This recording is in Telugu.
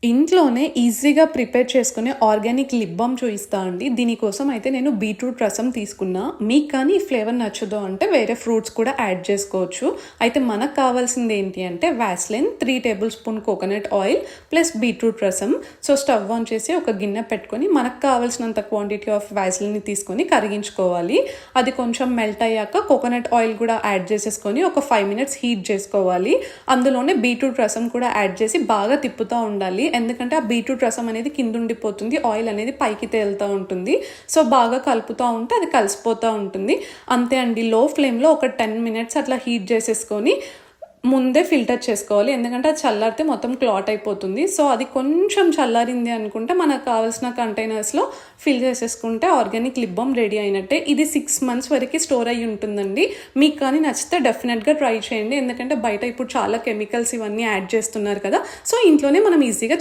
ఇంట్లోనే ఈజీగా ప్రిపేర్ చేసుకునే ఆర్గానిక్ లిప్ బామ్ చూపిస్తా అండి. దీనికోసం అయితే నేను బీట్రూట్ రసం తీసుకున్నా. మీకు కానీ ఈ ఫ్లేవర్ నచ్చదు అంటే వేరే ఫ్రూట్స్ కూడా యాడ్ చేసుకోవచ్చు. అయితే మనకు కావాల్సింది ఏంటి అంటే వాస్లిన్, 3 table spoon coconut oil plus beetroot రసం. సో స్టవ్ ఆన్ చేసి ఒక గిన్నె పెట్టుకొని మనకు కావాల్సినంత క్వాంటిటీ ఆఫ్ వాస్లిన్ని తీసుకొని కరిగించుకోవాలి. అది కొంచెం మెల్ట్ అయ్యాక కోకోనట్ ఆయిల్ కూడా యాడ్ చేసేసుకొని ఒక 5 మినిట్స్ హీట్ చేసుకోవాలి. అందులోనే బీట్రూట్ రసం కూడా యాడ్ చేసి బాగా తిప్పుతూ ఉండాలి. ఎందుకంటే ఆ బీట్రూట్ రసం అనేది కింద ఉండిపోతుంది, ఆయిల్ అనేది పైకి తేలుతూ ఉంటుంది. సో బాగా కలుపుతూ ఉంటే అది కలిసిపోతూ ఉంటుంది. అంతే అండి. లో ఫ్లేమ్లో ఒక 10 మినిట్స్ అట్లా హీట్ చేసేసుకొని ముందే ఫిల్టర్ చేసుకోవాలి. ఎందుకంటే అది చల్లారితే మొత్తం క్లాట్ అయిపోతుంది. సో అది కొంచెం చల్లారింది అనుకుంటే మనకు కావాల్సిన కంటైనర్స్లో ఫిల్ చేసేసుకుంటే ఆర్గానిక్ లిప్ బామ్ రెడీ అయినట్టే. ఇది 6 మంత్స్ వరకు స్టోర్ అయ్యి ఉంటుందండి. మీకు కానీ నచ్చితే డెఫినెట్గా ట్రై చేయండి. ఎందుకంటే బయట ఇప్పుడు చాలా కెమికల్స్ ఇవన్నీ యాడ్ చేస్తున్నారు కదా. సో ఇంట్లోనే మనం ఈజీగా